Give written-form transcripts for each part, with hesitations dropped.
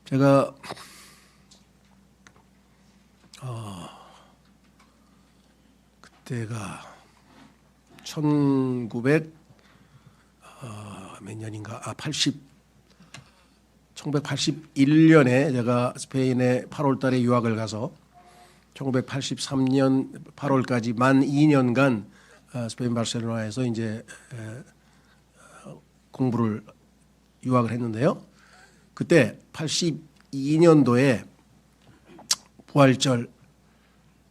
제가 그때가 1900 몇 년인가 1981년에 제가 스페인에 8월 달에 유학을 가서 1983년 8월까지 만 2년간 스페인 바르셀로나에서 이제 공부를 유학을 했는데요. 그때 82년도에 부활절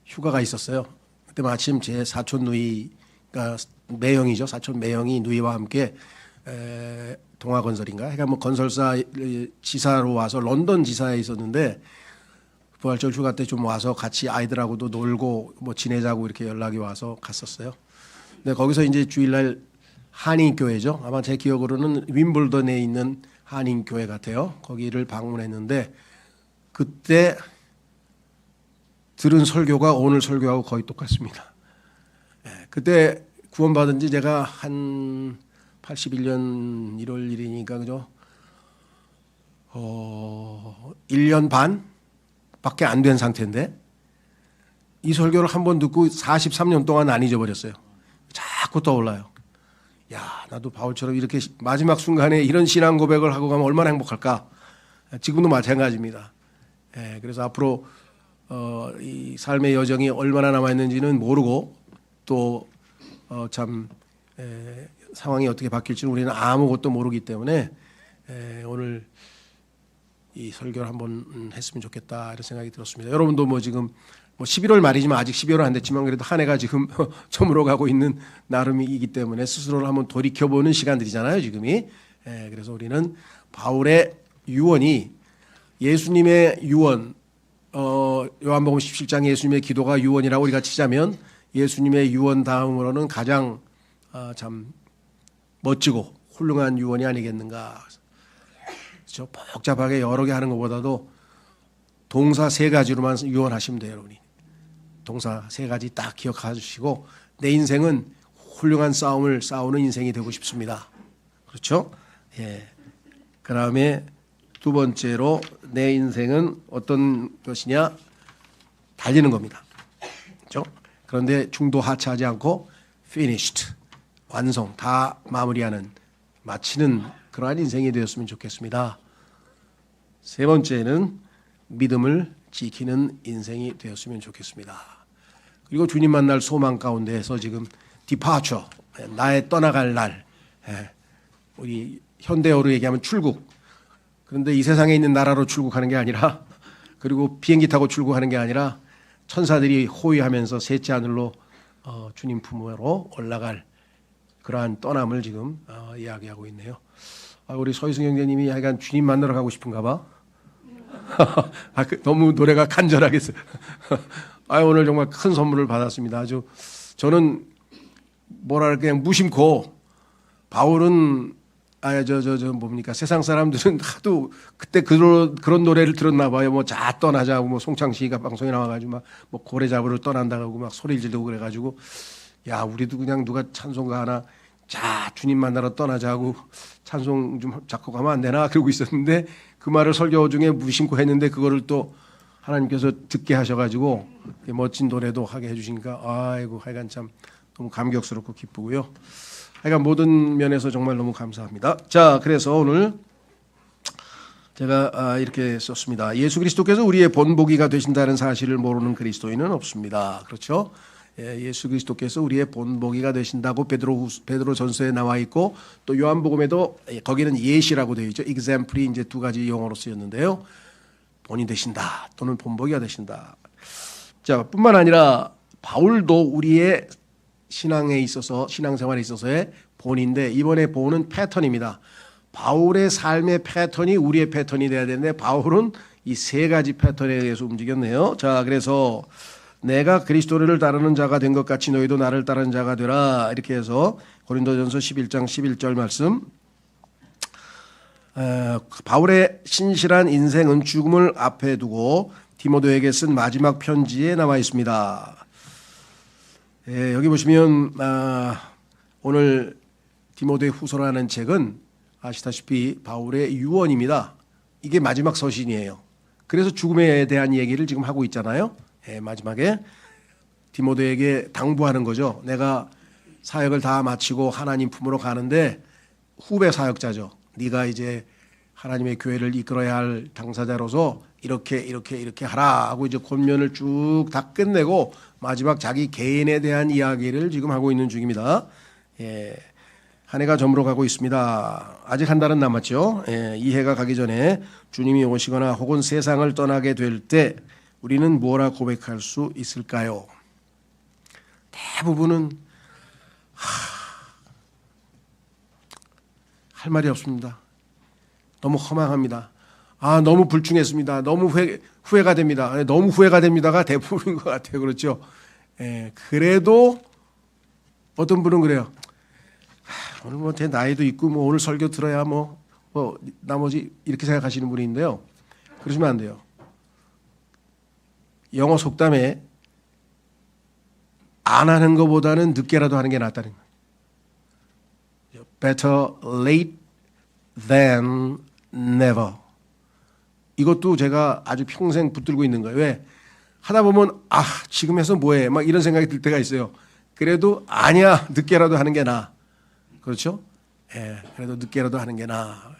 휴가가 있었어요. 그때 마침 제 사촌 누이가 매형이죠. 사촌 매형이 누이와 함께 동아건설인가? 그러니까 뭐 건설사 지사로 와서 런던 지사에 있었는데 부활절 휴가 때 좀 와서 같이 아이들하고도 놀고 뭐 지내자고 이렇게 연락이 와서 갔었어요. 근데 거기서 이제 주일날 한인교회죠. 아마 제 기억으로는 윈블던에 있는 한인교회 같아요. 거기를 방문했는데 그때 들은 설교가 오늘 설교하고 거의 똑같습니다. 그때 구원받은 지 제가 한 81년 1월 1일이니까 그죠? 1년 반 밖에 안 된 상태인데 이 설교를 한번 듣고 43년 동안 안 잊어버렸어요. 자꾸 떠올라요. 야, 나도 바울처럼 이렇게 마지막 순간에 이런 신앙 고백을 하고 가면 얼마나 행복할까. 지금도 마찬가지입니다. 그래서 앞으로 이 삶의 여정이 얼마나 남아있는지는 모르고 또 참 상황이 어떻게 바뀔지는 우리는 아무것도 모르기 때문에 오늘 이 설교를 한번 했으면 좋겠다 이런 생각이 들었습니다. 여러분도 뭐 지금 뭐 11월 말이지만 아직 12월은 안 됐지만 그래도 한 해가 지금 저물어가고 있는 나름이기 때문에 스스로를 한번 돌이켜보는 시간들이잖아요 지금이. 그래서 우리는 바울의 유언이 예수님의 유언, 요한복음 17장 예수님의 기도가 유언이라고 우리가 치자면 예수님의 유언 다음으로는 가장 참 멋지고 훌륭한 유언이 아니겠는가. 그렇죠? 복잡하게 여러 개 하는 것보다도 동사 세 가지로만 유언하시면 돼요, 여러분이. 동사 세 가지 딱 기억하시고 내 인생은 훌륭한 싸움을 싸우는 인생이 되고 싶습니다. 그렇죠? 예. 그 다음에 두 번째로 내 인생은 어떤 것이냐? 달리는 겁니다. 그렇죠? 그런데 중도 하차하지 않고 finished, 완성, 다 마무리하는, 마치는 그러한 인생이 되었으면 좋겠습니다. 세 번째는 믿음을 지키는 인생이 되었으면 좋겠습니다. 그리고 주님 만날 소망 가운데에서 지금 departure, 나의 떠나갈 날, 우리 현대어로 얘기하면 출국. 그런데 이 세상에 있는 나라로 출국하는 게 아니라 그리고 비행기 타고 출국하는 게 아니라 천사들이 호위하면서 셋째 하늘로 주님 품으로 올라갈 그러한 떠남을 지금 이야기하고 있네요. 우리 서희승 형제님이 약간 주님 만나러 가고 싶은가 봐. 너무 노래가 간절하겠어요. 오늘 정말 큰 선물을 받았습니다. 아주 저는 뭐랄까 그냥 무심코 바울은 뭡니까 세상 사람들은 하도 그때 그런 노래를 들었나 봐요. 뭐 자 떠나자고 뭐 송창 씨가 방송에 나와가지고 막 뭐 고래 잡으러 떠난다고 막 소리 지르고 그래가지고 야 우리도 그냥 누가 찬송가 하나 자 주님 만나러 떠나자고 찬송 좀 작곡하면 안 되나 그러고 있었는데 그 말을 설교 중에 무심코 했는데 그거를 또 하나님께서 듣게 하셔가지고 멋진 노래도 하게 해주시니까 아이고 하여간 참 너무 감격스럽고 기쁘고요. 하여간 모든 면에서 정말 너무 감사합니다. 자, 그래서 오늘 제가 이렇게 썼습니다. 예수 그리스도께서 우리의 본보기가 되신다는 사실을 모르는 그리스도인은 없습니다. 그렇죠? 예수 그리스도께서 우리의 본보기가 되신다고 베드로전서에 나와 있고 또 요한복음에도 거기는 예시라고 되어 있죠. example이 이제 두 가지 용어로 쓰였는데요. 본이 되신다 또는 본보기가 되신다. 자, 뿐만 아니라 바울도 우리의 신앙에 있어서 신앙생활에 있어서의 본인데 이번에 본은 패턴입니다. 바울의 삶의 패턴이 우리의 패턴이 돼야 되는데 바울은 이 세 가지 패턴에 의해서 움직였네요. 자, 그래서 내가 그리스도를 따르는 자가 된 것 같이 너희도 나를 따르는 자가 되라 이렇게 해서 고린도전서 11장 11절 말씀. 바울의 신실한 인생은 죽음을 앞에 두고 디모데에게 쓴 마지막 편지에 나와 있습니다. 여기 보시면 오늘 디모데 후서라는 책은 아시다시피 바울의 유언입니다. 이게 마지막 서신이에요. 그래서 죽음에 대한 얘기를 지금 하고 있잖아요. 예, 마지막에 디모데에게 당부하는 거죠. 내가 사역을 다 마치고 하나님 품으로 가는데 후배 사역자죠. 네가 이제 하나님의 교회를 이끌어야 할 당사자로서 이렇게 하라 하고 이제 권면을 쭉 다 끝내고 마지막 자기 개인에 대한 이야기를 지금 하고 있는 중입니다. 예, 한 해가 저물어 가고 있습니다. 아직 한 달은 남았죠. 예, 이 해가 가기 전에 주님이 오시거나 혹은 세상을 떠나게 될 때 우리는 뭐라 고백할 수 있을까요? 대부분은 할 말이 없습니다. 너무 허망합니다. 너무 불충했습니다. 너무 후회가 됩니다. 너무 후회가 됩니다가 대부분인 것 같아요. 그렇죠? 예, 그래도 어떤 분은 그래요. 오늘 뭐 제 나이도 있고 뭐 오늘 설교 들어야 뭐 나머지 이렇게 생각하시는 분이 있는데요. 그러시면 안 돼요. 영어 속담에 안 하는 것보다는 늦게라도 하는 게 낫다는 거예요. Better late than never. 이것도 제가 아주 평생 붙들고 있는 거예요. 왜? 하다 보면 지금 해서 뭐해? 막 이런 생각이 들 때가 있어요. 그래도 아니야, 늦게라도 하는 게 나아. 그렇죠? 예, 그래도 늦게라도 하는 게 나아.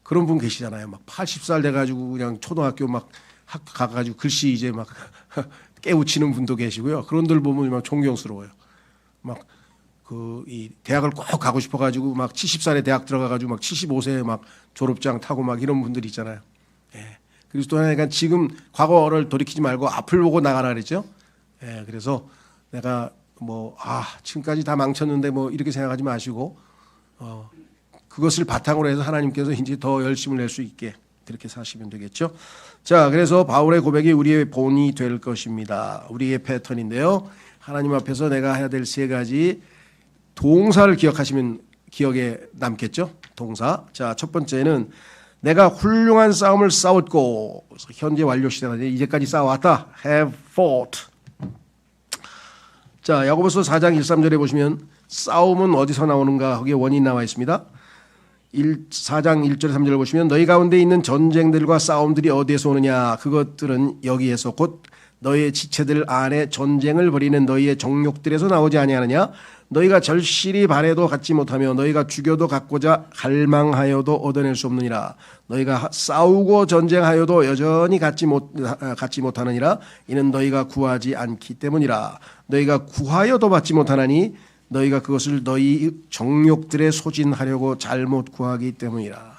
그런 분 계시잖아요. 막 80살 돼가지고 그냥 초등학교 막 가가지고 글씨 이제 막 깨우치는 분도 계시고요. 그런 들 보면 막 존경스러워요. 막 이 대학을 꼭 가고 싶어가지고 막 70살에 대학 들어가가지고 막 75세에 막 졸업장 타고 막 이런 분들이 있잖아요. 예. 그리스도인이니까 지금 과거를 돌이키지 말고 앞을 보고 나가라 그랬죠. 예. 그래서 내가 지금까지 다 망쳤는데 뭐 이렇게 생각하지 마시고 그것을 바탕으로 해서 하나님께서 이제 더 열심을 낼 수 있게 그렇게 사시면 되겠죠. 자, 그래서 바울의 고백이 우리의 본이 될 것입니다. 우리의 패턴인데요. 하나님 앞에서 내가 해야 될 세 가지 동사를 기억하시면 기억에 남겠죠. 동사. 자, 첫 번째는 내가 훌륭한 싸움을 싸웠고, 현재 완료 시대가 이제까지 싸워왔다. Have fought. 자, 야고보서 4장 1-3절에 보시면 싸움은 어디서 나오는가 거기에 원인이 나와 있습니다. 4장 1절 3절을 보시면 너희 가운데 있는 전쟁들과 싸움들이 어디에서 오느냐 그것들은 여기에서 곧 너희의 지체들 안에 전쟁을 벌이는 너희의 정욕들에서 나오지 아니하느냐 너희가 절실히 바래도 갖지 못하며 너희가 죽여도 갖고자 갈망하여도 얻어낼 수 없느니라 너희가 싸우고 전쟁하여도 여전히 갖지 못하느니라 이는 너희가 구하지 않기 때문이라 너희가 구하여도 받지 못하나니 너희가 그것을 너희 정욕들에 소진하려고 잘못 구하기 때문이라.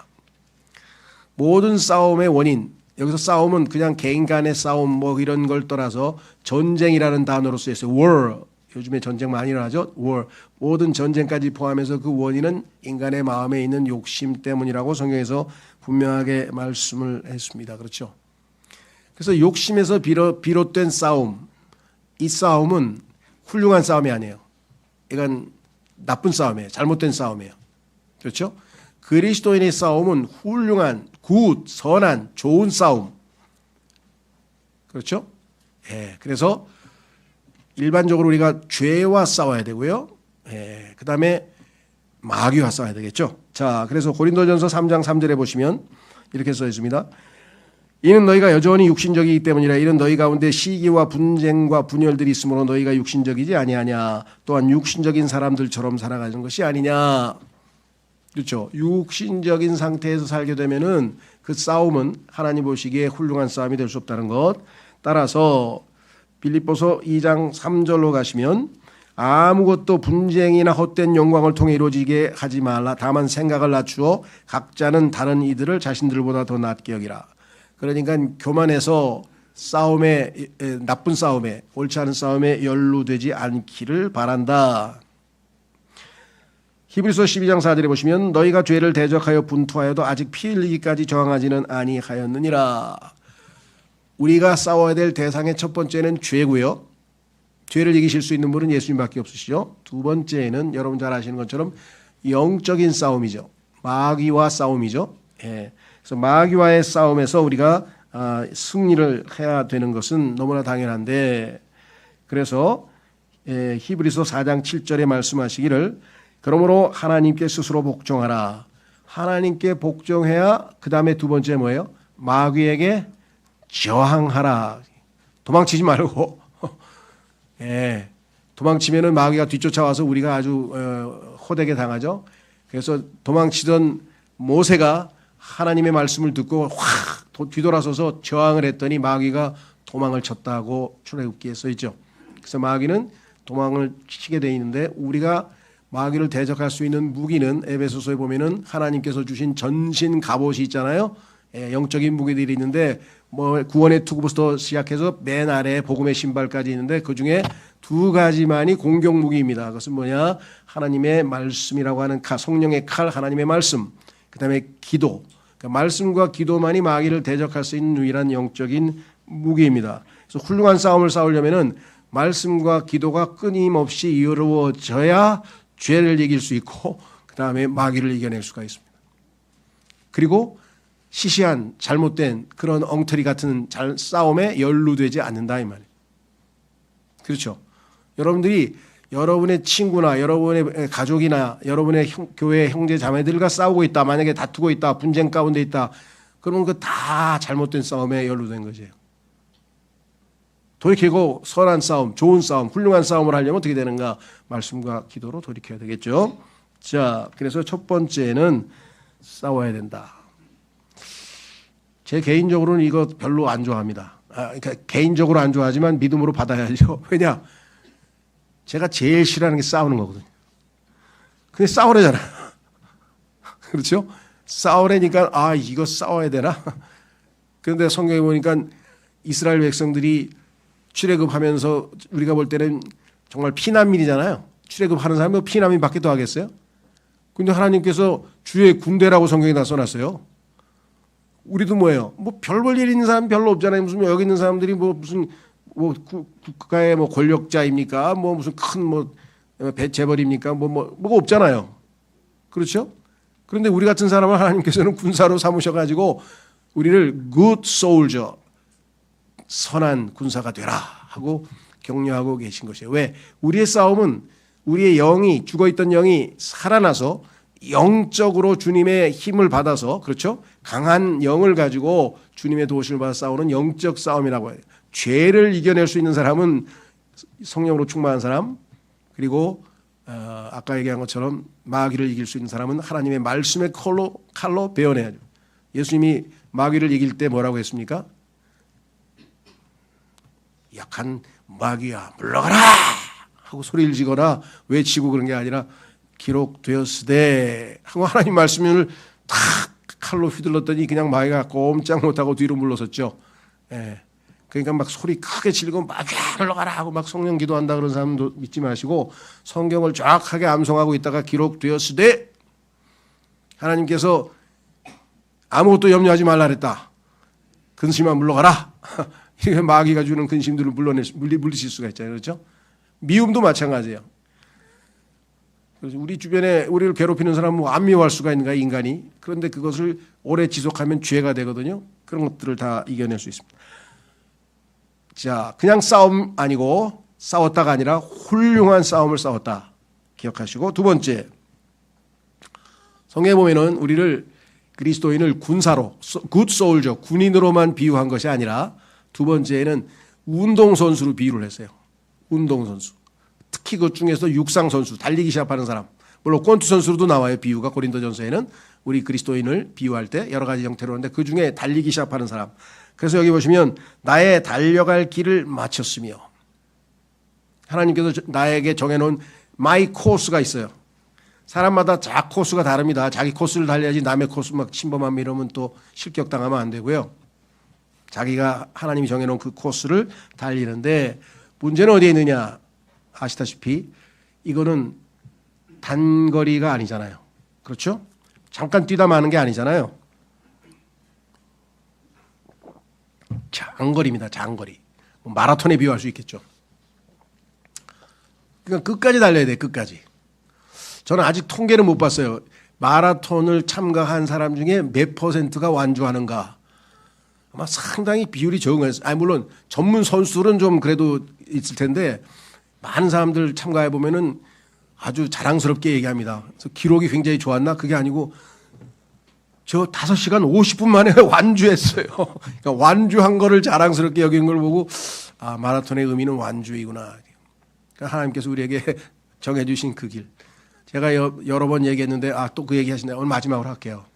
모든 싸움의 원인, 여기서 싸움은 그냥 개인 간의 싸움 뭐 이런 걸 떠나서 전쟁이라는 단어로 쓰였어요. war. 요즘에 전쟁 많이 일어나죠. war. 모든 전쟁까지 포함해서 그 원인은 인간의 마음에 있는 욕심 때문이라고 성경에서 분명하게 말씀을 했습니다. 그렇죠. 그래서 욕심에서 비롯된 싸움, 이 싸움은 훌륭한 싸움이 아니에요. 이건 나쁜 싸움이에요. 잘못된 싸움이에요. 그렇죠? 그리스도인의 싸움은 훌륭한, 선한, 좋은 싸움. 그렇죠? 예. 그래서 일반적으로 우리가 죄와 싸워야 되고요. 예. 그 다음에 마귀와 싸워야 되겠죠. 자, 그래서 고린도전서 3장 3절에 보시면 이렇게 써 있습니다. 이는 너희가 여전히 육신적이기 때문이라 이는 너희 가운데 시기와 분쟁과 분열들이 있으므로 너희가 육신적이지 아니하냐 또한 육신적인 사람들처럼 살아가는 것이 아니냐. 그렇죠. 육신적인 상태에서 살게 되면은 그 싸움은 하나님 보시기에 훌륭한 싸움이 될 수 없다는 것. 따라서 빌립보서 2장 3절로 가시면 아무것도 분쟁이나 헛된 영광을 통해 이루어지게 하지 말라. 다만 생각을 낮추어 각자는 다른 이들을 자신들보다 더 낮게 여기라. 그러니까 교만해서 싸움에 나쁜 싸움에 옳지 않은 싸움에 연루되지 않기를 바란다. 히브리서 12장 4절에 보시면 너희가 죄를 대적하여 분투하여도 아직 피 흘리기까지 저항하지는 아니하였느니라. 우리가 싸워야 될 대상의 첫 번째는 죄고요. 죄를 이기실 수 있는 분은 예수님밖에 없으시죠. 두 번째는 여러분 잘 아시는 것처럼 영적인 싸움이죠. 마귀와 싸움이죠. 예. 그래서 마귀와의 싸움에서 우리가 승리를 해야 되는 것은 너무나 당연한데 그래서 히브리서 4장 7절에 말씀하시기를 그러므로 하나님께 스스로 복종하라. 하나님께 복종해야 그 다음에 두 번째 뭐예요? 마귀에게 저항하라. 도망치지 말고 예, 도망치면은 마귀가 뒤쫓아와서 우리가 아주 호되게 당하죠. 그래서 도망치던 모세가 하나님의 말씀을 듣고 확 뒤돌아서서 저항을 했더니 마귀가 도망을 쳤다고 출애굽기에 써 있죠. 그래서 마귀는 도망을 치게 돼 있는데 우리가 마귀를 대적할 수 있는 무기는 에베소서에 보면은 하나님께서 주신 전신 갑옷이 있잖아요. 영적인 무기들이 있는데 뭐 구원의 투구부터 시작해서 맨 아래 복음의 신발까지 있는데 그 중에 두 가지만이 공격 무기입니다. 그것은 뭐냐? 하나님의 말씀이라고 하는 성령의 칼, 하나님의 말씀. 그다음에 기도. 그러니까 말씀과 기도만이 마귀를 대적할 수 있는 유일한 영적인 무기입니다. 그래서 훌륭한 싸움을 싸우려면은 말씀과 기도가 끊임없이 이루어져야 죄를 이길 수 있고 그다음에 마귀를 이겨낼 수가 있습니다. 그리고 시시한 잘못된 그런 엉터리 같은 싸움에 연루되지 않는다 이 말이에요. 그렇죠. 여러분들이 여러분의 친구나 여러분의 가족이나 여러분의 교회 형제 자매들과 싸우고 있다. 만약에 다투고 있다. 분쟁 가운데 있다. 그러면 그 다 잘못된 싸움에 연루된 거죠. 돌이키고 선한 싸움, 좋은 싸움, 훌륭한 싸움을 하려면 어떻게 되는가? 말씀과 기도로 돌이켜야 되겠죠. 자, 그래서 첫 번째는 싸워야 된다. 제 개인적으로는 이거 별로 안 좋아합니다. 그러니까 개인적으로 안 좋아하지만 믿음으로 받아야죠. 왜냐? 제가 제일 싫어하는 게 싸우는 거거든요. 근데 싸우래잖아요. 그렇죠? 싸우래니까 이거 싸워야 되나? 그런데 성경에 보니까 이스라엘 백성들이 출애굽하면서 우리가 볼 때는 정말 피난민이잖아요. 출애굽하는 사람이 피난민 밖에 더 하겠어요? 근데 하나님께서 주의 군대라고 성경에 써놨어요. 우리도 뭐예요? 뭐 별 볼 일 있는 사람 별로 없잖아요. 무슨 여기 있는 사람들이 무슨 국가의 권력자입니까? 무슨 큰 재벌입니까? 뭐가 없잖아요. 그렇죠? 그런데 우리 같은 사람을 하나님께서는 군사로 삼으셔가지고 우리를 good soldier, 선한 군사가 되라 하고 격려하고 계신 것이에요. 왜? 우리의 싸움은 우리의 영이 죽어있던 영이 살아나서 영적으로 주님의 힘을 받아서 그렇죠? 강한 영을 가지고 주님의 도우심을 받아 싸우는 영적 싸움이라고 해요. 죄를 이겨낼 수 있는 사람은 성령으로 충만한 사람 그리고 아까 얘기한 것처럼 마귀를 이길 수 있는 사람은 하나님의 말씀의 칼로 베어내야죠. 예수님이 마귀를 이길 때 뭐라고 했습니까? 약한 마귀야 물러가라 하고 소리를 지거나 외치고 그런 게 아니라 기록되었으되 하고 하나님 말씀을 탁 칼로 휘둘렀더니 그냥 마귀가 꼼짝 못하고 뒤로 물러섰죠. 예. 그러니까 막 소리 크게 지르고 마귀야 물러가라 하고 막 성령 기도한다 그런 사람도 믿지 마시고 성경을 정확하게 암송하고 있다가 기록되었으되 하나님께서 아무것도 염려하지 말라 그랬다. 근심아 물러가라. 이게 마귀가 주는 근심들을 물리칠 수가 있잖아요. 그렇죠? 미움도 마찬가지예요. 그래서 우리 주변에 우리를 괴롭히는 사람은 안 미워할 수가 있는가 인간이. 그런데 그것을 오래 지속하면 죄가 되거든요. 그런 것들을 다 이겨낼 수 있습니다. 자, 그냥 싸움 아니고 싸웠다가 아니라 훌륭한 싸움을 싸웠다. 기억하시고 두 번째 성경에 보면은 우리를 그리스도인을 군사로 good soldier 군인으로만 비유한 것이 아니라 두 번째에는 운동선수로 비유를 했어요. 운동선수. 특히 그 중에서 육상선수, 달리기 시합하는 사람. 물론 권투 선수로도 나와요. 비유가 고린도전서에는 우리 그리스도인을 비유할 때 여러 가지 형태로 하는데 그중에 달리기 시합하는 사람. 그래서 여기 보시면 나의 달려갈 길을 마쳤으며 하나님께서 나에게 정해놓은 마이 코스가 있어요. 사람마다 자 코스가 다릅니다. 자기 코스를 달려야지 남의 코스 막 침범하면 이러면 또 실격당하면 안 되고요. 자기가 하나님이 정해놓은 그 코스를 달리는데 문제는 어디에 있느냐 아시다시피 이거는 단거리가 아니잖아요. 그렇죠? 잠깐 뛰다 마는 게 아니잖아요. 장거리입니다. 장거리. 마라톤에 비유할 수 있겠죠. 그러니까 끝까지 달려야 돼. 끝까지. 저는 아직 통계는 못 봤어요. 마라톤을 참가한 사람 중에 몇 퍼센트가 완주하는가. 아마 상당히 비율이 적은 거예요. 물론 전문 선수들은 좀 그래도 있을 텐데 많은 사람들 참가해 보면은 아주 자랑스럽게 얘기합니다. 그래서 기록이 굉장히 좋았나? 그게 아니고 저 5시간 50분 만에 완주했어요. 그러니까 완주한 거를 자랑스럽게 여기는 걸 보고 아, 마라톤의 의미는 완주이구나. 그러니까 하나님께서 우리에게 정해주신 그 길. 제가 여러 번 얘기했는데 또 그 얘기 하시네요. 오늘 마지막으로 할게요.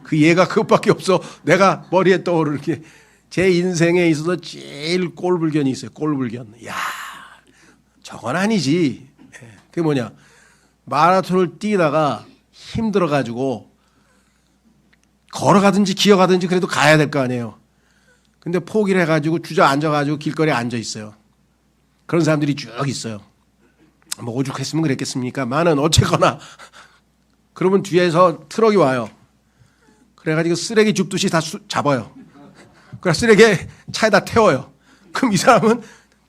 그 예가 그것밖에 없어. 내가 머리에 떠오르는 게 제 인생에 있어서 제일 꼴불견이 있어요. 꼴불견. 야, 저건 아니지. 그게 뭐냐. 마라톤을 뛰다가 힘들어가지고 걸어가든지 기어가든지 그래도 가야 될 거 아니에요. 근데 포기를 해가지고 주저앉아가지고 길거리에 앉아 있어요. 그런 사람들이 쭉 있어요. 뭐 오죽했으면 그랬겠습니까? 많은 어쨌거나 그러면 뒤에서 트럭이 와요. 그래가지고 쓰레기 줍듯이 다 잡아요. 그래서 쓰레기 차에다 태워요. 그럼 이 사람은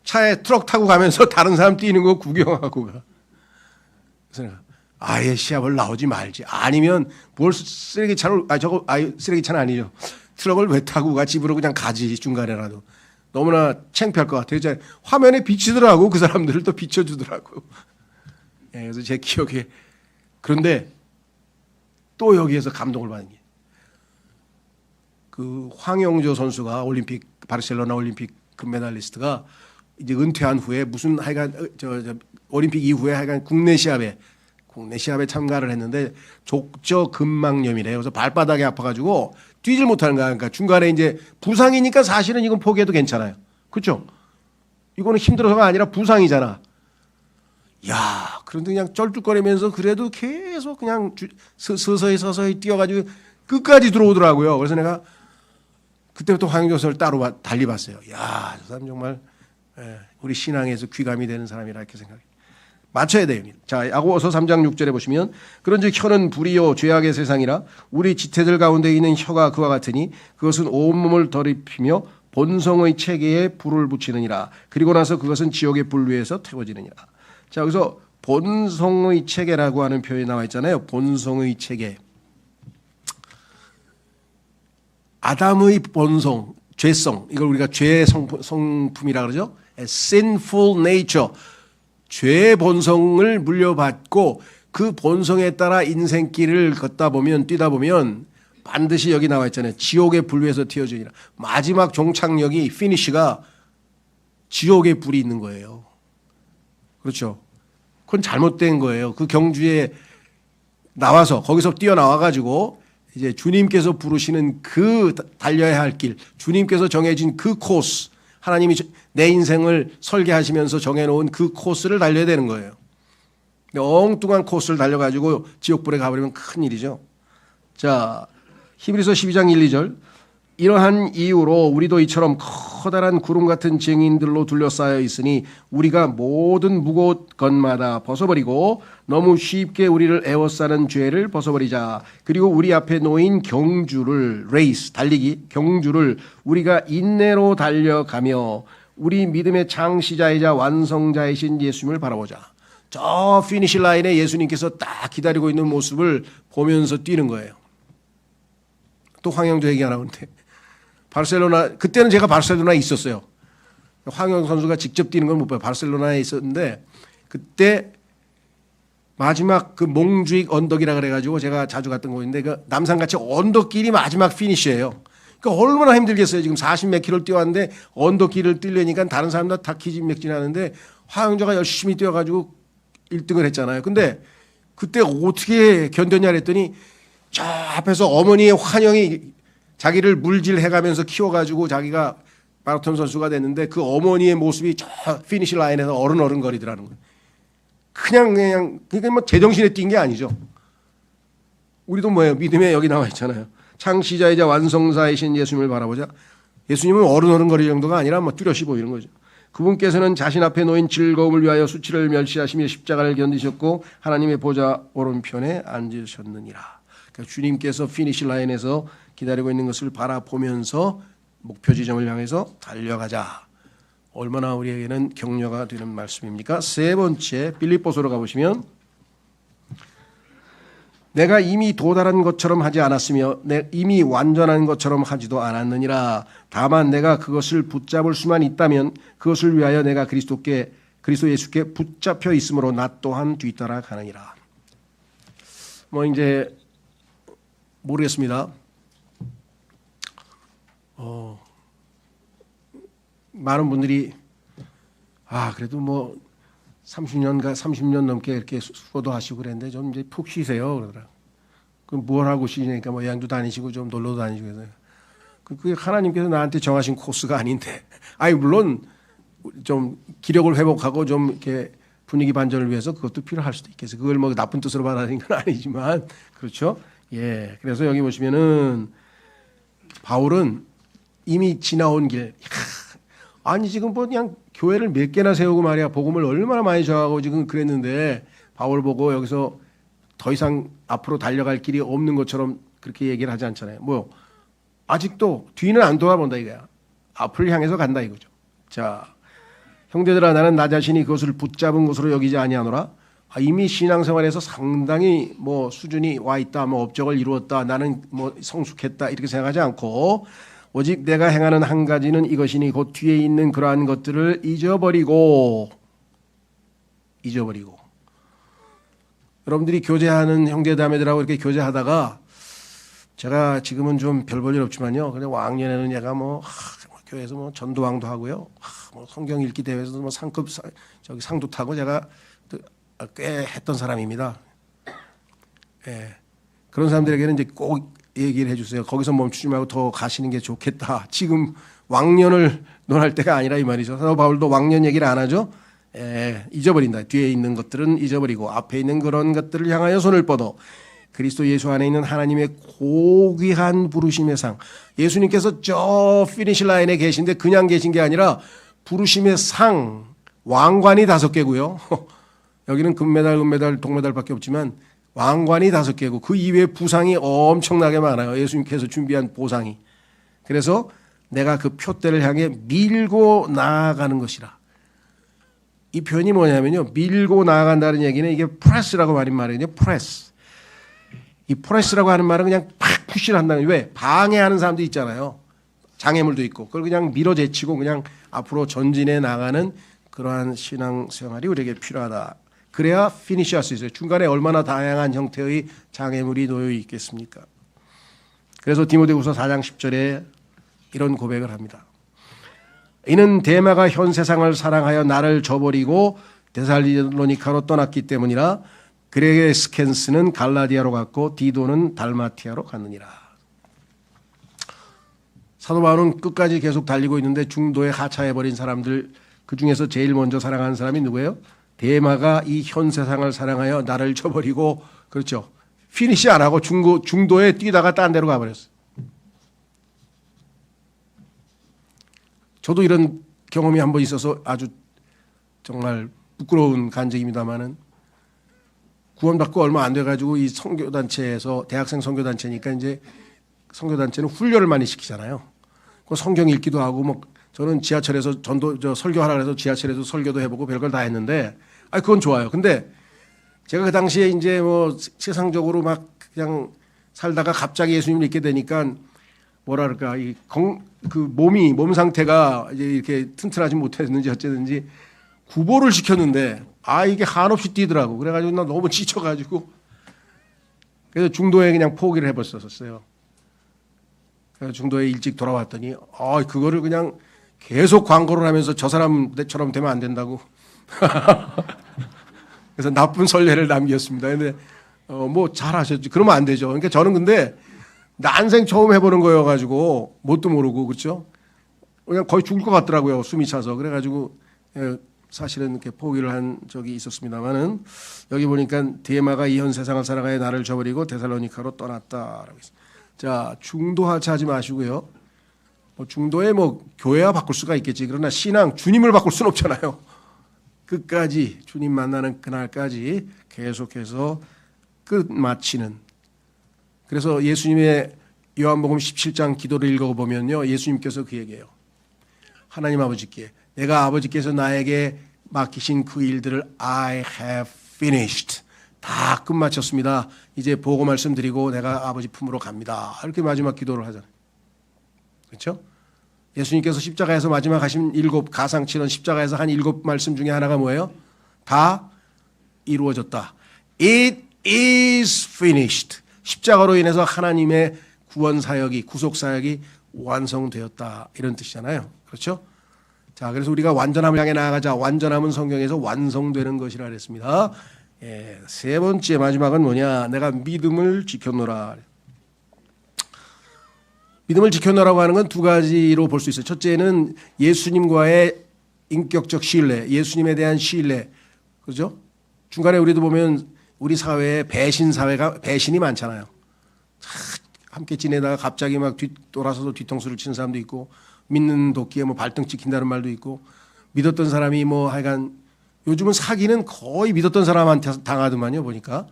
차에 트럭 타고 가면서 다른 사람 뛰는 거 구경하고 가. 그래서 내가 아예 시합을 나오지 말지. 아니면 뭘 쓰레기차를 쓰레기차는 아니죠. 트럭을 왜 타고 가? 집으로 그냥 가지 중간에라도. 너무나 창피할 것 같아요. 화면에 비치더라고. 그 사람들을 또 비춰주더라고. 그래서 제 기억에. 그런데 또 여기에서 감동을 받은 게 그 황영조 선수가 바르셀로나 올림픽 금메달리스트가 이제 은퇴한 후에 무슨 하여간 올림픽 이후에 하여간 국내 시합에 참가를 했는데 족저 근막염이래요. 그래서 발바닥이 아파가지고 뛰질 못하는 거야. 그러니까 중간에 이제 부상이니까 사실은 이건 포기해도 괜찮아요. 그렇죠? 이거는 힘들어서가 아니라 부상이잖아. 야, 그런데 그냥 쩔뚝거리면서 그래도 계속 그냥 서서히 뛰어가지고 끝까지 들어오더라고요. 그래서 내가 그때부터 황영조 선수를 따로 달리 봤어요. 야, 저 사람 정말 우리 신앙에서 귀감이 되는 사람이라 이렇게 생각해요. 맞춰야 돼요. 자, 야고보서 3장 6절에 보시면 그런즉 혀는 불이요 죄악의 세상이라 우리 지체들 가운데 있는 혀가 그와 같으니 그것은 온몸을 더럽히며 본성의 체계에 불을 붙이느니라. 그리고 나서 그것은 지옥의 불 위에서 태워지느니라. 자, 여기서 본성의 체계라고 하는 표현이 나와 있잖아요. 본성의 체계. 아담의 본성, 죄성, 이걸 우리가 죄의 성품이라 그러죠. sinful nature, 죄의 본성을 물려받고 그 본성에 따라 인생길을 걷다 보면 뛰다 보면 반드시 여기 나와 있잖아요. 지옥의 불 위에서 튀어주니라. 마지막 종착역이 피니쉬가 지옥의 불이 있는 거예요. 그렇죠. 그건 잘못된 거예요. 그 경주에 나와서 거기서 뛰어나와 가지고 이제 주님께서 부르시는 그 달려야 할 길, 주님께서 정해진 그 코스, 하나님이 내 인생을 설계하시면서 정해놓은 그 코스를 달려야 되는 거예요. 엉뚱한 코스를 달려가지고 지옥불에 가버리면 큰일이죠. 자, 히브리서 12장 1, 2절. 이러한 이유로 우리도 이처럼 커다란 구름 같은 증인들로 둘러싸여 있으니 우리가 모든 무거운 것마다 벗어버리고 너무 쉽게 우리를 애워싸는 죄를 벗어버리자. 그리고 우리 앞에 놓인 경주를, 레이스, 달리기, 경주를 우리가 인내로 달려가며 우리 믿음의 창시자이자 완성자이신 예수님을 바라보자. 저 피니시 라인에 예수님께서 딱 기다리고 있는 모습을 보면서 뛰는 거예요. 또 황영조 얘기 하나인데 바르셀로나, 그때는 제가 바르셀로나에 있었어요. 황영 선수가 직접 뛰는 건 못 봐요. 바르셀로나에 있었는데 그때 마지막 그 몽주익 언덕이라 그래가지고 제가 자주 갔던 곳인데 그 남산같이 언덕길이 마지막 피니시예요. 그러니까 얼마나 힘들겠어요. 지금 40몇 킬로를 뛰어왔는데 언덕길을 뛰려니까 다른 사람들 다 기진맥진하는데 황영조가 열심히 뛰어가지고 1등을 했잖아요. 근데 그때 어떻게 견뎠냐 그랬더니 저 앞에서 어머니의 환영이 자기를 물질해가면서 키워가지고 자기가 마라톤 선수가 됐는데 그 어머니의 모습이 저 피니시 라인에서 어른어른거리더라는 거예요. 그냥 그게 뭐 제정신에 뛴 게 아니죠. 우리도 뭐예요? 믿음에 여기 나와 있잖아요. 창시자이자 완성자이신 예수님을 바라보자. 예수님은 어른어른거릴 정도가 아니라 뭐 뚜렷이 보이는 거죠. 그분께서는 자신 앞에 놓인 즐거움을 위하여 수치를 멸시하시며 십자가를 견디셨고 하나님의 보좌 오른편에 앉으셨느니라. 그러니까 주님께서 피니시 라인에서 기다리고 있는 것을 바라보면서 목표 지점을 향해서 달려가자. 얼마나 우리에게는 격려가 되는 말씀입니까? 세 번째 빌립보서로 가보시면 내가 이미 도달한 것처럼 하지 않았으며 이미 완전한 것처럼 하지도 않았느니라. 다만 내가 그것을 붙잡을 수만 있다면 그것을 위하여 내가 그리스도 예수께 붙잡혀 있으므로 나 또한 뒤따라 가느니라. 뭐 이제 모르겠습니다. 많은 분들이 그래도 뭐 30년 넘게 이렇게 수고도 하시고 그랬는데 좀 이제 푹 쉬세요 그러더라. 그럼 뭘 하고 쉬니까 뭐 여행도 다니시고 좀 놀러도 다니시고 해서 그게 하나님께서 나한테 정하신 코스가 아닌데. 물론 좀 기력을 회복하고 좀 이렇게 분위기 반전을 위해서 그것도 필요할 수도 있겠어요. 그걸 뭐 나쁜 뜻으로 말하는 건 아니지만 그렇죠. 예. 그래서 여기 보시면은 바울은 이미 지나온 길. 지금 뭐 그냥 교회를 몇 개나 세우고 말이야 복음을 얼마나 많이 전하고 지금 그랬는데 바울 보고 여기서 더 이상 앞으로 달려갈 길이 없는 것처럼 그렇게 얘기를 하지 않잖아요. 뭐 아직도 뒤는 안 돌아본다 이거야. 앞을 향해서 간다 이거죠. 자, 형제들아 나는 나 자신이 그것을 붙잡은 것으로 여기지 아니하노라. 이미 신앙생활에서 상당히 뭐 수준이 와 있다, 뭐 업적을 이루었다, 나는 뭐 성숙했다 이렇게 생각하지 않고 오직 내가 행하는 한 가지는 이것이니 곧 뒤에 있는 그러한 것들을 잊어버리고 여러분들이 교제하는 형제자매들하고 이렇게 교제하다가 제가 지금은 좀 별 볼 일 없지만요. 근데 왕년에는 얘가 뭐 교회에서 뭐 전도왕도 하고요. 뭐 성경 읽기 대회에서도 뭐 상도 타고 제가 꽤 했던 사람입니다. 예. 그런 사람들에게는 이제 꼭 얘기를 해주세요. 거기서 멈추지 말고 더 가시는 게 좋겠다. 지금 왕년을 논할 때가 아니라 이 말이죠. 사도 바울도 왕년 얘기를 안 하죠. 잊어버린다. 뒤에 있는 것들은 잊어버리고 앞에 있는 그런 것들을 향하여 손을 뻗어 그리스도 예수 안에 있는 하나님의 고귀한 부르심의 상. 예수님께서 저 피니시 라인에 계신데 그냥 계신 게 아니라 부르심의 상, 왕관이 5개고요. 여기는 금메달, 동메달밖에 없지만 왕관이 5개고 그 이외에 부상이 엄청나게 많아요. 예수님께서 준비한 보상이. 그래서 내가 그 표대를 향해 밀고 나아가는 것이라. 이 표현이 뭐냐면요. 밀고 나아간다는 얘기는 이게 프레스라고 말이에요. 프레스. 이 프레스라고 하는 말은 그냥 팍 푸시를 한다는 거예요. 왜? 방해하는 사람도 있잖아요. 장애물도 있고. 그걸 그냥 밀어제치고 그냥 앞으로 전진해 나가는 그러한 신앙생활이 우리에게 필요하다. 그래야 피니시할 수 있어요. 중간에 얼마나 다양한 형태의 장애물이 놓여 있겠습니까? 그래서 디모데후서 4장 10절에 이런 고백을 합니다. 이는 데마가 현 세상을 사랑하여 나를 저버리고 데살로니카로 떠났기 때문이라. 그레스켄스는 갈라디아로 갔고 디도는 달마티아로 갔느니라. 사도 바울은 끝까지 계속 달리고 있는데 중도에 하차해버린 사람들 그 중에서 제일 먼저 사랑하는 사람이 누구예요? 데마가 이 현 세상을 사랑하여 나를 저버리고 그렇죠. 피니시 안 하고 중도에 뛰다가 딴 데로 가버렸어요. 저도 이런 경험이 한번 있어서 아주 정말 부끄러운 간증입니다만은 구원받고 얼마 안 돼가지고 이 선교단체에서 대학생 선교단체니까 이제 선교단체는 훈련을 많이 시키잖아요. 그 성경 읽기도 하고 뭐 저는 지하철에서 설교하라 그래서 지하철에서 설교도 해보고 별걸 다 했는데 그건 좋아요. 근데 제가 그 당시에 이제 뭐 세상적으로 막 그냥 살다가 갑자기 예수님을 믿게 되니까 뭐랄까 그 몸 상태가 이제 이렇게 튼튼하지 못했는지 어쨌든지 구보를 시켰는데 이게 한없이 뛰더라고. 그래가지고 나 너무 지쳐가지고 그래서 중도에 그냥 포기를 해버렸었어요. 그래서 중도에 일찍 돌아왔더니 그거를 그냥 계속 광고를 하면서 저 사람처럼 되면 안 된다고. 그래서 나쁜 선례를 남겼습니다. 근데 뭐 잘하셨지. 그러면 안 되죠. 그러니까 저는 근데 난생 처음 해보는 거여가지고 뭣도 모르고 그렇죠. 그냥 거의 죽을 것 같더라고요. 숨이 차서. 그래가지고 사실은 이렇게 포기를 한 적이 있었습니다만은 여기 보니까 데마가 이 현 세상을 살아가야 나를 저버리고 데살로니카로 떠났다라고 했습니다. 자, 중도 하차하지 마시고요. 중도에 교회와 바꿀 수가 있겠지. 그러나 신앙 주님을 바꿀 수는 없잖아요. 끝까지 주님 만나는 그날까지 계속해서 끝마치는. 그래서 예수님의 요한복음 17장 기도를 읽어보면요. 예수님께서 그 얘기해요. 하나님 아버지께 내가 아버지께서 나에게 맡기신 그 일들을 I have finished. 다 끝마쳤습니다. 이제 보고 말씀드리고 내가 아버지 품으로 갑니다. 이렇게 마지막 기도를 하잖아요. 그렇죠? 예수님께서 십자가에서 마지막 하신 7 가상치는 십자가에서 한 7 말씀 중에 하나가 뭐예요? 다 이루어졌다. It is finished. 십자가로 인해서 하나님의 구원 사역이, 구속 사역이 완성되었다, 이런 뜻이잖아요. 그렇죠? 자, 그래서 우리가 완전함을 향해 나아가자. 완전함은 성경에서 완성되는 것이라 그랬습니다. 예, 세 번째 마지막은 뭐냐? 내가 믿음을 지켰노라. 믿음을 지켰노라고 하는 건 두 가지로 볼 수 있어요. 첫째는 예수님과의 인격적 신뢰, 예수님에 대한 신뢰, 그렇죠? 중간에 우리도 보면 우리 사회에 배신이 많잖아요. 함께 지내다가 갑자기 막 돌아서서 뒤통수를 치는 사람도 있고, 믿는 도끼에 뭐 발등 찍힌다는 말도 있고, 믿었던 사람이 뭐 하여간 요즘은 사기는 거의 믿었던 사람한테 당하더만요, 보니까.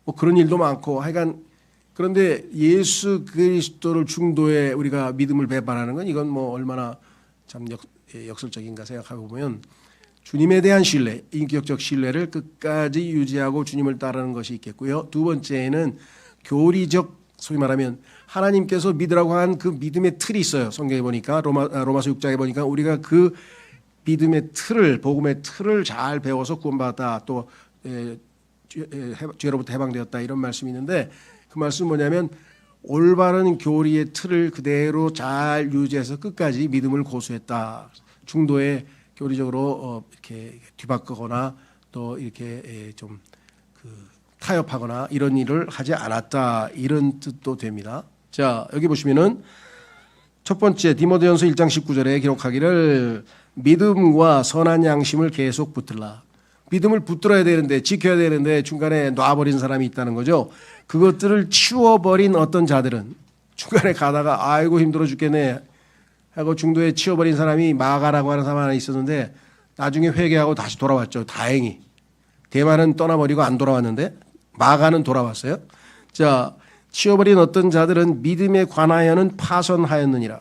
뭐 그런 일도 많고 하여간. 그런데 예수 그리스도를 중도에 우리가 믿음을 배반하는 건 이건 뭐 얼마나 참 역설적인가 생각하고 보면, 주님에 대한 신뢰, 인격적 신뢰를 끝까지 유지하고 주님을 따르는 것이 있겠고요. 두 번째는 교리적, 소위 말하면 하나님께서 믿으라고 한 그 믿음의 틀이 있어요. 성경에 보니까 로마서 6장에 보니까 우리가 그 믿음의 틀을, 복음의 틀을 잘 배워서 구원받았다, 또 죄로부터 해방되었다, 이런 말씀이 있는데, 그 말씀은 뭐냐면 올바른 교리의 틀을 그대로 잘 유지해서 끝까지 믿음을 고수했다. 중도에 교리적으로 이렇게 뒤바꾸거나 또 이렇게 좀 타협하거나 이런 일을 하지 않았다, 이런 뜻도 됩니다. 자, 여기 보시면은 첫 번째 디모데전서 1장 19절에 기록하기를 믿음과 선한 양심을 계속 붙들라. 믿음을 붙들어야 되는데, 지켜야 되는데 중간에 놔버린 사람이 있다는 거죠. 그것들을 치워버린 어떤 자들은 중간에 가다가 아이고 힘들어 죽겠네 하고 중도에 치워버린 사람이 마가라고 하는 사람 하나 있었는데, 나중에 회개하고 다시 돌아왔죠. 다행히. 대만은 떠나버리고 안 돌아왔는데 마가는 돌아왔어요. 자, 치워버린 어떤 자들은 믿음에 관하여는 파선하였느니라.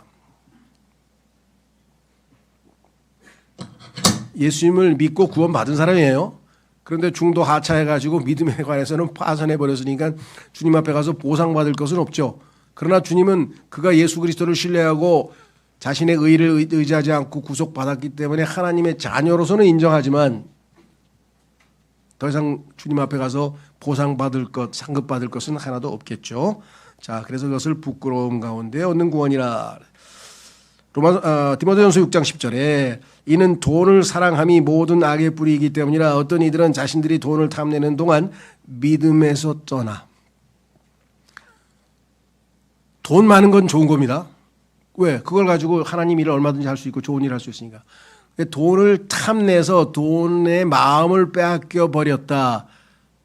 예수님을 믿고 구원받은 사람이에요. 그런데 중도 하차해가지고 믿음에 관해서는 파선해버렸으니까 주님 앞에 가서 보상받을 것은 없죠. 그러나 주님은 그가 예수 그리스도를 신뢰하고 자신의 의를 의지하지 않고 구속받았기 때문에 하나님의 자녀로서는 인정하지만 더 이상 주님 앞에 가서 보상받을 것, 상급받을 것은 하나도 없겠죠. 자, 그래서 그것을 부끄러움 가운데 얻는 구원이라. 디모데전서 6장 10절에 이는 돈을 사랑함이 모든 악의 뿌리이기 때문이라. 어떤 이들은 자신들이 돈을 탐내는 동안 믿음에서 떠나. 돈 많은 건 좋은 겁니다. 왜? 그걸 가지고 하나님 일을 얼마든지 할 수 있고 좋은 일을 할 수 있으니까. 돈을 탐내서 돈의 마음을 빼앗겨 버렸다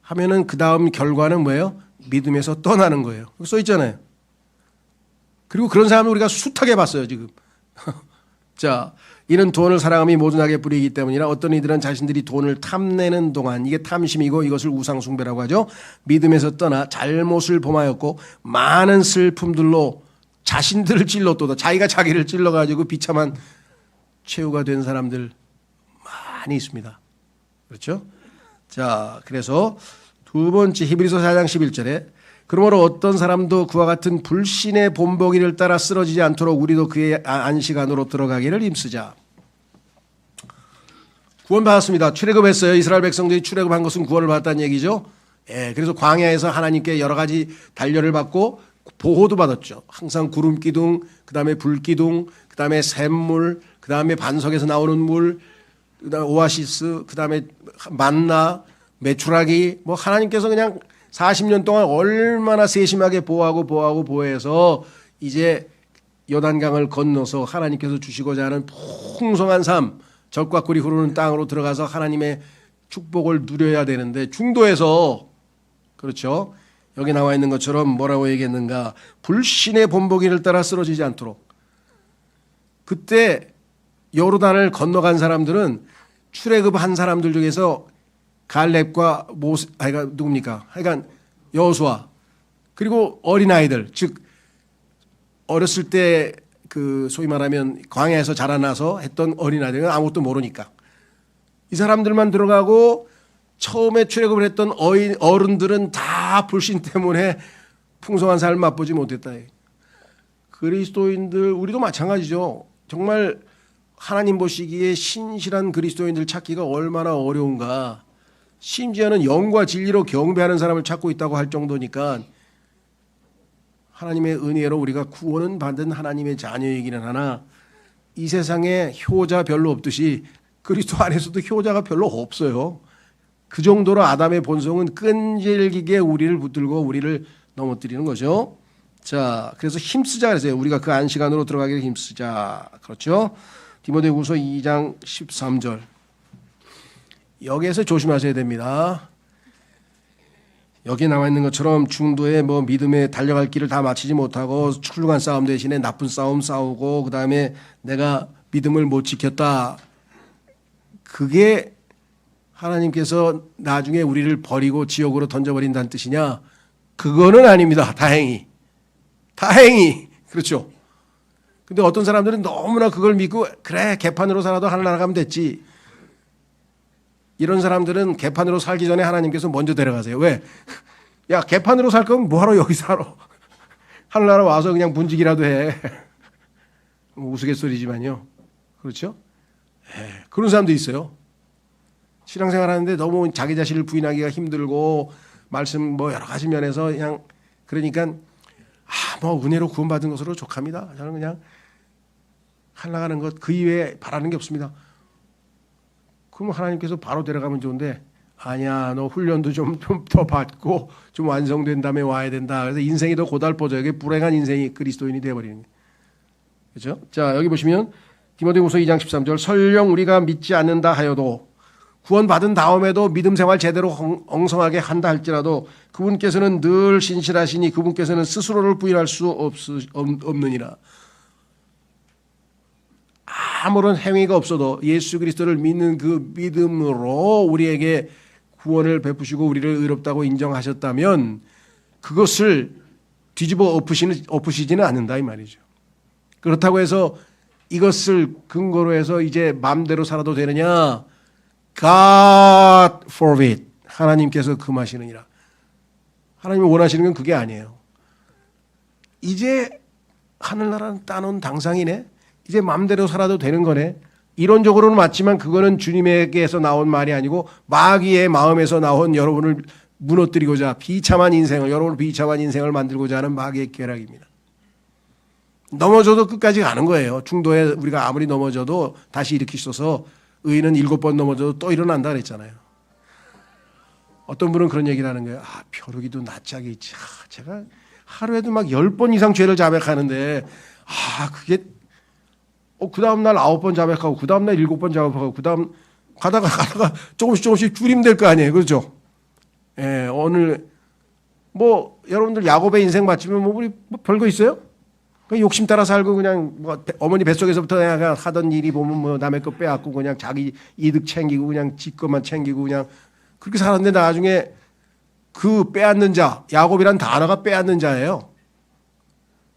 하면은 그 다음 결과는 뭐예요? 믿음에서 떠나는 거예요. 써 있잖아요. 그리고 그런 사람을 우리가 숱하게 봤어요, 지금. 자, 이는 돈을 사랑함이 모든 악의 뿌리이기 때문이라. 어떤 이들은 자신들이 돈을 탐내는 동안, 이게 탐심이고 이것을 우상숭배라고 하죠. 믿음에서 떠나 잘못을 범하였고 많은 슬픔들로 자신들을 찔렀도다. 자기가 자기를 찔러가지고 비참한 최후가 된 사람들 많이 있습니다. 그렇죠? 자, 그래서 두 번째 히브리서 4장 11절에 그러므로 어떤 사람도 그와 같은 불신의 본보기를 따라 쓰러지지 않도록 우리도 그의 안식 안으로 들어가기를 힘쓰자. 구원받았습니다. 출애굽했어요. 이스라엘 백성들이 출애굽한 것은 구원을 받았다는 얘기죠. 예, 그래서 광야에서 하나님께 여러 가지 단련을 받고 보호도 받았죠. 항상 구름 기둥, 그다음에 불 기둥, 그다음에 샘물, 그다음에 반석에서 나오는 물, 그다음에 오아시스, 그다음에 만나, 메추라기, 뭐 하나님께서 그냥 40년 동안 얼마나 세심하게 보호해서 이제 요단강을 건너서 하나님께서 주시고자 하는 풍성한 삶, 적과 꿀이 흐르는 땅으로 들어가서 하나님의 축복을 누려야 되는데 중도에서, 그렇죠? 여기 나와 있는 것처럼 뭐라고 얘기했는가? 불신의 본보기를 따라 쓰러지지 않도록. 그때 요르단을 건너간 사람들은 출애굽한 사람들 중에서 갈렙과 누굽니까? 하여간 여호수아, 그리고 어린아이들, 즉 어렸을 때 그 소위 말하면 광야에서 자라나서 했던 어린아이들은 아무것도 모르니까 이 사람들만 들어가고 처음에 출애굽을 했던 어른들은 다 불신 때문에 풍성한 삶을 맛보지 못했다. 그리스도인들, 우리도 마찬가지죠. 정말 하나님 보시기에 신실한 그리스도인들 찾기가 얼마나 어려운가. 심지어는 영과 진리로 경배하는 사람을 찾고 있다고 할 정도니까 하나님의 은혜로 우리가 구원은 받은 하나님의 자녀이기는 하나 이 세상에 효자 별로 없듯이 그리스도 안에서도 효자가 별로 없어요. 그 정도로 아담의 본성은 끈질기게 우리를 붙들고 우리를 넘어뜨리는 거죠. 자, 그래서 힘쓰자 그랬어요. 우리가 그 안식안으로 들어가기를 힘쓰자. 그렇죠? 디모데후서 2장 13절. 여기에서 조심하셔야 됩니다. 여기 나와 있는 것처럼 중도에 뭐 믿음에 달려갈 길을 다 마치지 못하고 훌륭한 싸움 대신에 나쁜 싸움 싸우고 그 다음에 내가 믿음을 못 지켰다. 그게 하나님께서 나중에 우리를 버리고 지옥으로 던져버린다는 뜻이냐? 그거는 아닙니다. 다행히. 그렇죠. 근데 어떤 사람들은 너무나 그걸 믿고 그래 개판으로 살아도 하늘 나가면 됐지. 이런 사람들은 개판으로 살기 전에 하나님께서 먼저 데려가세요. 왜? 야 개판으로 살 거면 뭐하러 여기 살아. 하늘나라 와서 그냥 문지기라도 해. 우스갯소리지만요. 그렇죠? 그런 사람도 있어요. 신앙생활 하는데 너무 자기 자신을 부인하기가 힘들고 말씀 뭐 여러 가지 면에서 그냥 그러니까 뭐 은혜로 구원받은 것으로 족합니다. 저는 그냥 하나가는 것 그 이외에 바라는 게 없습니다. 그럼 하나님께서 바로 데려가면 좋은데 아니야 너 훈련도 좀 더 받고 좀 완성된 다음에 와야 된다. 그래서 인생이 더 고달퍼져. 이게 불행한 인생이 그리스도인이 되어버리는 거예요. 그렇죠? 자 여기 보시면 디모데후서 2장 13절 설령 우리가 믿지 않는다 하여도 구원받은 다음에도 믿음 생활 제대로 엉성하게 한다 할지라도 그분께서는 늘 신실하시니 그분께서는 스스로를 부인할 수 없느니라. 아무런 행위가 없어도 예수 그리스도를 믿는 그 믿음으로 우리에게 구원을 베푸시고 우리를 의롭다고 인정하셨다면 그것을 뒤집어 엎으시지는 않는다 이 말이죠. 그렇다고 해서 이것을 근거로 해서 이제 마음대로 살아도 되느냐? God forbid. 하나님께서 금하시느니라. 하나님이 원하시는 건 그게 아니에요. 이제 하늘나라는 따놓은 당상이네. 이제 마음대로 살아도 되는 거네. 이론적으로는 맞지만 그거는 주님에게서 나온 말이 아니고 마귀의 마음에서 나온 여러분을 무너뜨리고자 여러분을 비참한 인생을 만들고자 하는 마귀의 계략입니다. 넘어져도 끝까지 가는 거예요. 중도에 우리가 아무리 넘어져도 다시 일으키셔서 의인은 7번 넘어져도 또 일어난다 그랬잖아요. 어떤 분은 그런 얘기를 하는 거예요. 벼룩이도 낯짝이 있지. 제가 하루에도 막 10번 이상 죄를 자백하는데 그게 그 다음날 9번 자백하고 그 다음날 7번 자백하고 그 다음 가다가 조금씩 줄임될 거 아니에요. 그렇죠? 오늘 뭐 여러분들 야곱의 인생 맞추면 뭐 우리 뭐 별거 있어요? 그냥 욕심 따라 살고 그냥 뭐 어머니 뱃속에서부터 그냥 하던 일이 보면 뭐 남의 거 빼앗고 그냥 자기 이득 챙기고 그냥 지 것만 챙기고 그냥 그렇게 살았는데 나중에 그 빼앗는 자 야곱이란 단어가 빼앗는 자예요.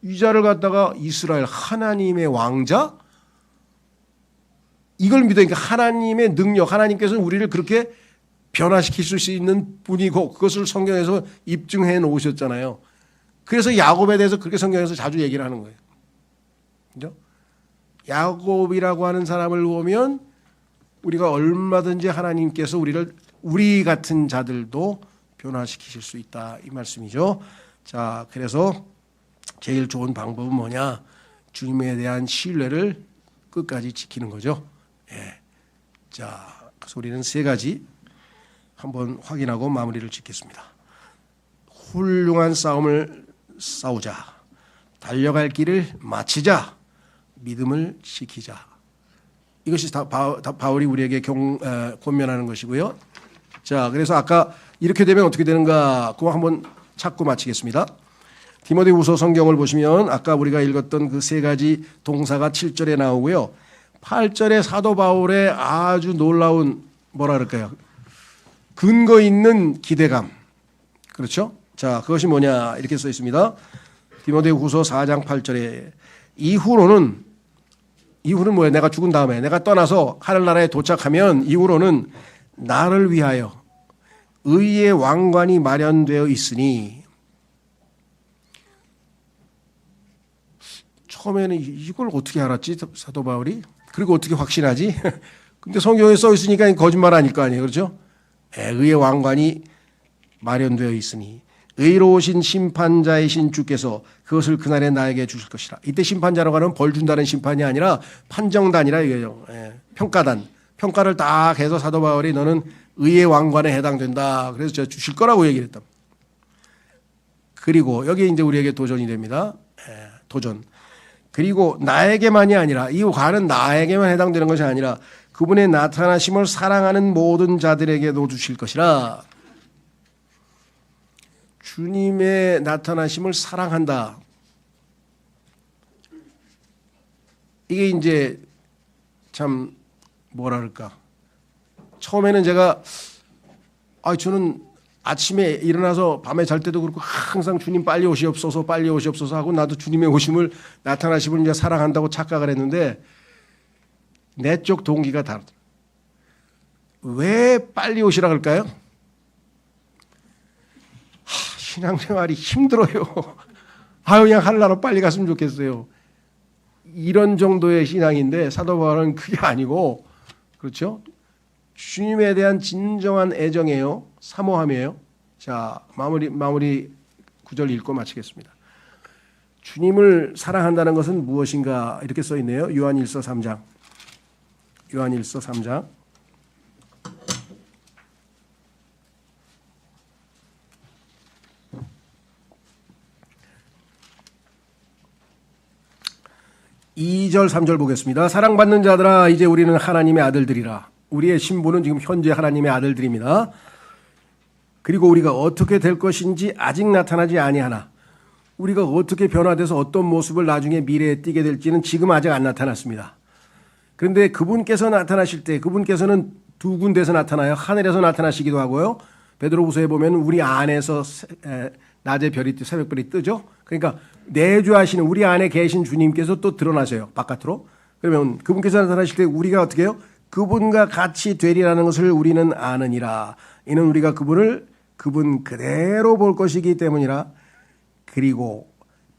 이 자를 갖다가 이스라엘 하나님의 왕자 이걸 믿으니까 하나님의 능력 하나님께서는 우리를 그렇게 변화시킬 수 있는 분이고 그것을 성경에서 입증해 놓으셨잖아요. 그래서 야곱에 대해서 그렇게 성경에서 자주 얘기를 하는 거예요. 그죠? 야곱이라고 하는 사람을 보면 우리가 얼마든지 하나님께서 우리 같은 자들도 변화시키실 수 있다 이 말씀이죠. 자, 그래서 제일 좋은 방법은 뭐냐? 주님에 대한 신뢰를 끝까지 지키는 거죠. 자, 그래서 우리는 3가지 한번 확인하고 마무리를 짓겠습니다. 훌륭한 싸움을 싸우자. 달려갈 길을 마치자. 믿음을 지키자. 이것이 다 바울이 우리에게 권면하는 것이고요. 자, 그래서 아까 이렇게 되면 어떻게 되는가? 그거 한번 찾고 마치겠습니다. 디모데후서 성경을 보시면 아까 우리가 읽었던 그 3가지 동사가 7절에 나오고요. 8절에 사도 바울의 아주 놀라운 뭐라 그럴까요? 근거 있는 기대감. 그렇죠? 자, 그것이 뭐냐? 이렇게 써 있습니다. 디모데후서 4장 8절에 이후로는 뭐예요? 내가 죽은 다음에 내가 떠나서 하늘나라에 도착하면 이후로는 나를 위하여 의의 왕관이 마련되어 있으니 처음에는 이걸 어떻게 알았지? 사도 바울이? 그리고 어떻게 확신하지? 근데 성경에 써 있으니까 거짓말 아닐 거 아니에요. 그렇죠? 의의 왕관이 마련되어 있으니 의로우신 심판자이신 주께서 그것을 그날에 나에게 주실 것이라. 이때 심판자라고 하는 벌 준다는 심판이 아니라 판정단이라 이거죠. 평가단. 평가를 딱 해서 사도 바울이 너는 의의 왕관에 해당된다. 그래서 저 주실 거라고 얘기를 했다. 그리고 여기 이제 우리에게 도전이 됩니다. 도전. 그리고 나에게만이 아니라 이 관은 나에게만 해당되는 것이 아니라 그분의 나타나심을 사랑하는 모든 자들에게도 주실 것이라. 주님의 나타나심을 사랑한다. 이게 이제 참 뭐라 그럴까. 처음에는 제가 저는 아침에 일어나서 밤에 잘 때도 그렇고 항상 주님 빨리 오시옵소서 빨리 오시옵소서 하고 나도 주님의 오심을 나타나심을 이제 사랑한다고 착각을 했는데 내 쪽 동기가 다르더라고요. 왜 빨리 오시라 그럴까요? 신앙생활이 힘들어요. 그냥 하늘나라 빨리 갔으면 좋겠어요. 이런 정도의 신앙인데 사도 바울은 그게 아니고 그렇죠? 주님에 대한 진정한 애정이에요. 사모함이에요. 자, 마무리 구절 읽고 마치겠습니다. 주님을 사랑한다는 것은 무엇인가 이렇게 써 있네요. 요한일서 3장. 요한일서 3장. (2절) (3절) 보겠습니다. 사랑받는 자들아 이제 우리는 하나님의 아들들이라. 우리의 신분은 지금 현재 하나님의 아들들입니다. 그리고 우리가 어떻게 될 것인지 아직 나타나지 아니하나 우리가 어떻게 변화돼서 어떤 모습을 나중에 미래에 띠게 될지는 지금 아직 안 나타났습니다. 그런데 그분께서 나타나실 때 그분께서는 두 군데에서 나타나요. 하늘에서 나타나시기도 하고요. 베드로후서에 보면 우리 안에서 낮에 별이 새벽별이 뜨죠. 그러니까 내주하시는 우리 안에 계신 주님께서 또 드러나셔요. 바깥으로. 그러면 그분께서 나타나실 때 우리가 어떻게 해요? 그분과 같이 되리라는 것을 우리는 아느니라. 이는 우리가 그분 그대로 볼 것이기 때문이라. 그리고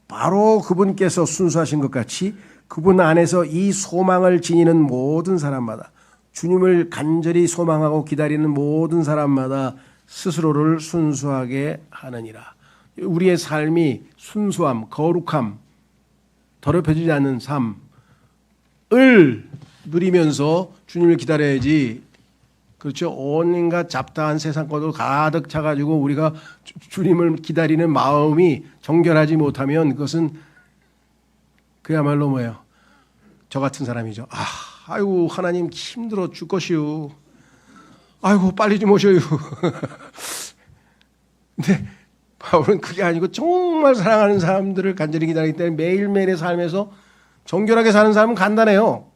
바로 그분께서 순수하신 것 같이 그분 안에서 이 소망을 지니는 모든 사람마다 주님을 간절히 소망하고 기다리는 모든 사람마다 스스로를 순수하게 하느니라. 우리의 삶이 순수함, 거룩함, 더럽혀지지 않는 삶을 누리면서 주님을 기다려야지. 그렇죠. 온갖 잡다한 세상 것도 가득 차가지고 우리가 주님을 기다리는 마음이 정결하지 못하면 그것은 그야말로 뭐예요? 저 같은 사람이죠. 아이고 하나님 힘들어 죽것이요. 아이고 빨리 좀 오셔요. 근데 바울은 그게 아니고 정말 사랑하는 사람들을 간절히 기다리기 때문에 매일매일의 삶에서 정결하게 사는 사람은 간단해요.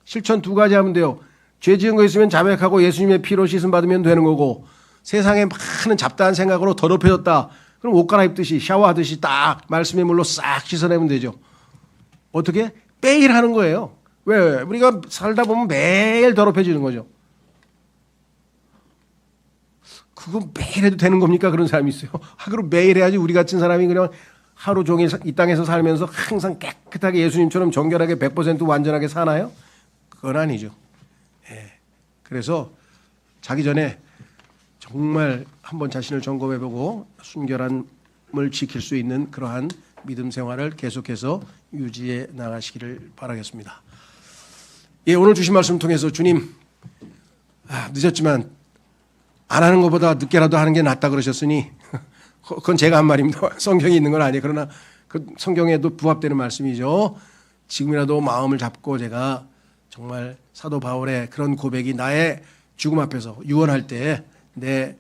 실천 두 가지 하면 돼요. 죄 지은 거 있으면 자백하고 예수님의 피로 씻음 받으면 되는 거고, 세상에 많은 잡다한 생각으로 더럽혀졌다. 그럼 옷 갈아입듯이 샤워하듯이 딱 말씀의 물로 싹 씻어내면 되죠. 어떻게? 매일 하는 거예요. 왜? 우리가 살다 보면 매일 더럽혀지는 거죠. 그거 매일 해도 되는 겁니까? 그런 사람이 있어요. 그럼 매일 해야지. 우리 같은 사람이 그냥 하루 종일 이 땅에서 살면서 항상 깨끗하게 예수님처럼 정결하게 100% 완전하게 사나요? 그건 아니죠. 그래서 자기 전에 정말 한번 자신을 점검해보고 순결함을 지킬 수 있는 그러한 믿음 생활을 계속해서 유지해 나가시기를 바라겠습니다. 오늘 주신 말씀 통해서 주님 늦었지만 안 하는 것보다 늦게라도 하는 게 낫다 그러셨으니 그건 제가 한 말입니다. 성경에 있는 건 아니에요. 그러나 그 성경에도 부합되는 말씀이죠. 지금이라도 마음을 잡고 제가 정말 사도 바울의 그런 고백이 나의 죽음 앞에서 유언할 때 내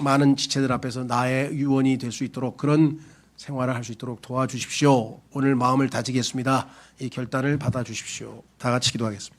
많은 지체들 앞에서 나의 유언이 될 수 있도록 그런 생활을 할 수 있도록 도와주십시오. 오늘 마음을 다지겠습니다. 이 결단을 받아주십시오. 다 같이 기도하겠습니다.